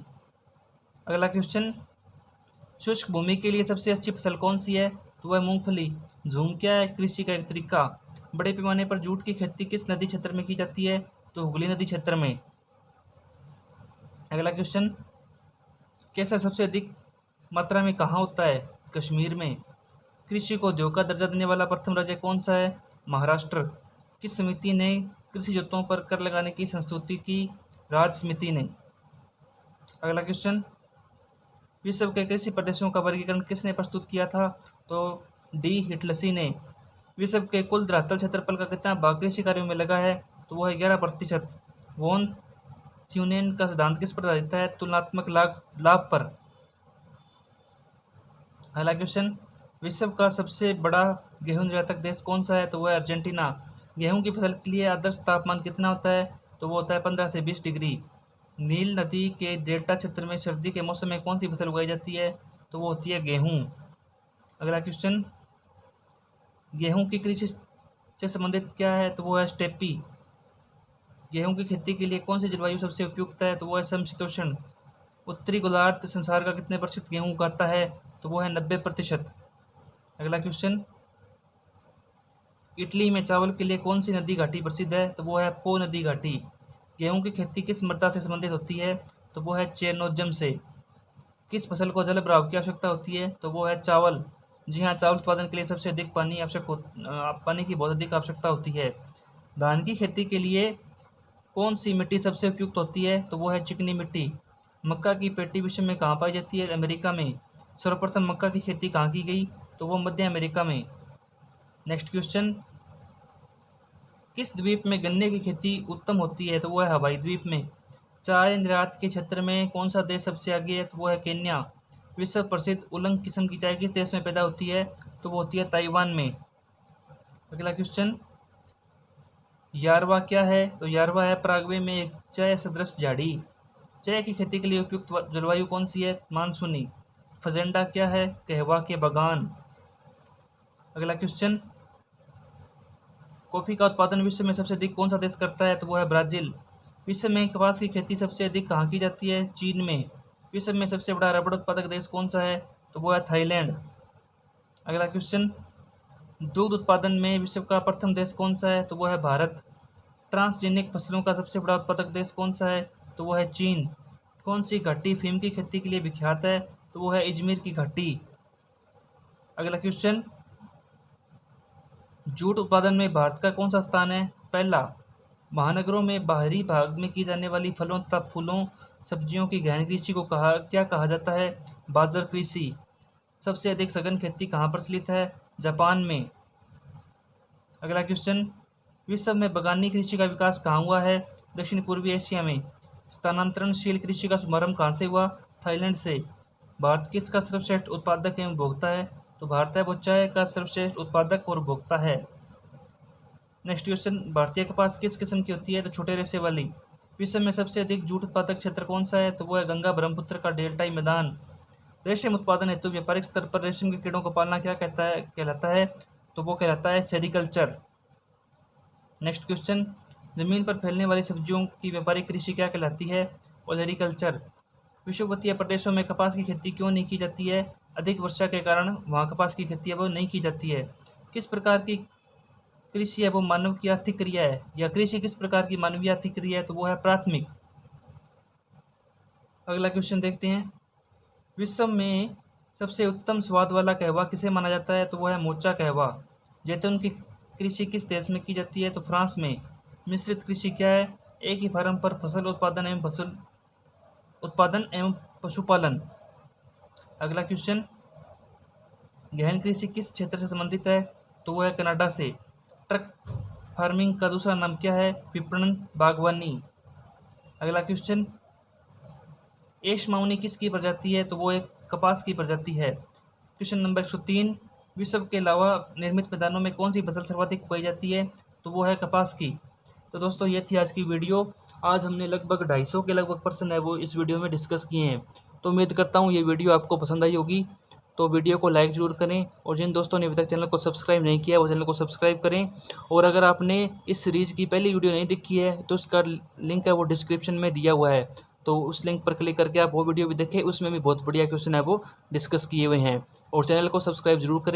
A: अगला क्वेश्चन, शुष्क भूमि के लिए सबसे अच्छी फसल कौन सी है? तो वह मूंगफली। झूम क्या है? कृषि का एक तरीका। बड़े पैमाने पर जूट की खेती किस नदी क्षेत्र में की जाती है? तो हुगली नदी क्षेत्र में। अगला क्वेश्चन, केसर सबसे अधिक मात्रा में कहाँ होता है? कश्मीर में। कृषि को उद्योग का दर्जा देने वाला प्रथम राज्य कौन सा है? महाराष्ट्र। किस समिति ने कृषि जरूरतों पर कर लगाने की संस्तुति की? राज्य समिति ने। अगला क्वेश्चन, विश्व के कृषि प्रदेशों का वर्गीकरण किसने प्रस्तुत किया था? तो डी हिटलसी ने। विश्व के कुल धरातल क्षेत्रफल का कितना भाग कृषि कार्यों में लगा है? तो वह है 11%। वॉन थ्यूनेन का सिद्धांत किस पर आधारित है? तुलनात्मक लाभ पर। अगला क्वेश्चन, विश्व का सबसे बड़ा गेहूं निर्यातक देश कौन सा है? तो वह अर्जेंटीना। गेहूं की फसल के लिए आदर्श तापमान कितना होता है? तो वो होता है 15 से 20 डिग्री। नील नदी के डेल्टा क्षेत्र में सर्दी के मौसम में कौन सी फसल उगाई जाती है? तो वो होती है गेहूं। अगला क्वेश्चन, गेहूं की कृषि से संबंधित क्या है? तो वो है स्टेपी। गेहूं की खेती के लिए कौन सी जलवायु सबसे उपयुक्त है? तो वो है समशीतोष्ण। उत्तरी गोलार्ध संसार का कितने प्रतिशत गेहूं उगाता है? तो वो है 90%। अगला क्वेश्चन, इटली में चावल के लिए कौन सी नदी घाटी प्रसिद्ध है? तो वो है पो नदी घाटी। गेहूं की खेती किस मृदा से संबंधित होती है? तो वो है चेरनोजम से। किस फसल को जल भराव की आवश्यकता होती है? तो वो है चावल। जी हाँ, चावल उत्पादन के लिए सबसे अधिक पानी की बहुत अधिक आवश्यकता होती है। धान की खेती के लिए कौन सी मिट्टी सबसे उपयुक्त होती है? तो वो है चिकनी मिट्टी। मक्का की पेटी विश्व में कहाँ पाई जाती है? अमेरिका में। सर्वप्रथम मक्का की खेती कहाँ की गई? तो वो मध्य अमेरिका में। नेक्स्ट क्वेश्चन, किस द्वीप में गन्ने की खेती उत्तम होती है? तो वो है हवाई द्वीप में। चाय निर्यात के क्षेत्र में कौन सा देश सबसे आगे है? तो वो है केन्या। विश्व प्रसिद्ध उलंग किस्म की चाय किस देश में पैदा होती है? तो वो होती है ताइवान में। अगला क्वेश्चन, यारवा क्या है? तो यारवा है पराग्वे में एक चाय सदृश झाड़ी। चाय की खेती के लिए उपयुक्त जलवायु कौन सी है? मानसूनी। फजेंडा क्या है? कहवा के बागान। अगला क्वेश्चन, कॉफी का उत्पादन विश्व में सबसे अधिक कौन सा देश करता है? तो वो है ब्राजील। विश्व में कपास की खेती सबसे अधिक कहाँ की जाती है? चीन में। विश्व में सबसे बड़ा रबड़ उत्पादक देश कौन सा है? तो वो है थाईलैंड। अगला क्वेश्चन, दूध उत्पादन में विश्व का प्रथम देश कौन सा है? तो वो है भारत। ट्रांसजेनिक फसलों का सबसे बड़ा उत्पादक देश कौन सा है? तो वो है चीन। कौन सी घाटी अफीम की खेती के लिए विख्यात है? तो वो है इजमीर की घाटी। अगला क्वेश्चन, जूट उत्पादन में भारत का कौन सा स्थान है? पहला। महानगरों में बाहरी भाग में की जाने वाली फलों तथा फूलों सब्जियों की गहन कृषि को क्या कहा जाता है? बाजर कृषि। सबसे अधिक सघन खेती कहाँ प्रचलित है? जापान में। अगला क्वेश्चन, विश्व में बागवानी कृषि का विकास कहाँ हुआ है? दक्षिण पूर्वी एशिया में। स्थानांतरणशील कृषि का शुभारंभ कहाँ से हुआ? थाईलैंड से। भारत किसका सर्वश्रेष्ठ उत्पादक एवं उपभोक्ता है? तो भारत है वो चाय का सर्वश्रेष्ठ उत्पादक और उपभोक्ता है। नेक्स्ट क्वेश्चन, भारतीय कपास किस किस्म की होती है? तो छोटे रेशे वाली। विश्व में सबसे अधिक जूट उत्पादक क्षेत्र कौन सा है? तो वो है गंगा ब्रह्मपुत्र का डेल्टाई मैदान। रेशम उत्पादन हेतु व्यापारिक स्तर पर रेशम के कीड़ों को पालना क्या कहलाता है? तो वो कहलाता है सेरिकल्चर। नेक्स्ट क्वेश्चन, जमीन पर फैलने वाली सब्जियों की व्यापारिक कृषि क्या कहलाती है? ओलेरिकल्चर। विषुवतीय प्रदेशों में कपास की खेती क्यों नहीं की जाती है? अधिक वर्षा के कारण वहाँ कपास की खेती अब नहीं की जाती है। किस प्रकार की कृषि है वो मानव की आर्थिक क्रिया है, या कृषि किस प्रकार की मानवीय आर्थिक क्रिया है? तो वो है प्राथमिक। अगला क्वेश्चन देखते हैं, विश्व में सबसे उत्तम स्वाद वाला कहवा किसे माना जाता है? तो वो है मोचा कहवा। जैतून की कृषि किस देश में की जाती है? तो फ्रांस में। मिश्रित कृषि क्या है? एक ही फार्म पर फसल उत्पादन एवं पशुपालन। अगला क्वेश्चन, गहन कृषि किस क्षेत्र से संबंधित है? तो वो है कनाडा से। ट्रक फार्मिंग का दूसरा नाम क्या है? विपणन बागवानी। अगला क्वेश्चन, एश माउनी किसकी प्रजाति है? तो वो एक कपास की प्रजाति है। क्वेश्चन नंबर 103, विश्व के अलावा निर्मित मैदानों में कौन सी फसल सर्वाधिक उगाई जाती है? तो वो है कपास की। तो दोस्तों, ये थी आज की वीडियो। आज हमने लगभग 250 के लगभग प्रश्न है वो इस वीडियो में डिस्कस किए हैं। तो उम्मीद करता हूँ ये वीडियो आपको पसंद आई होगी। तो वीडियो को लाइक ज़रूर करें और जिन दोस्तों ने अभी तक चैनल को सब्सक्राइब नहीं किया वो चैनल को सब्सक्राइब करें। और अगर आपने इस सीरीज़ की पहली वीडियो नहीं देखी है तो उसका लिंक है वो डिस्क्रिप्शन में दिया हुआ है, तो उस लिंक पर क्लिक करके आप वो वीडियो भी देखें। उसमें भी बहुत बढ़िया क्वेश्चन है वो डिस्कस किए हुए हैं। और चैनल को सब्सक्राइब जरूर करें।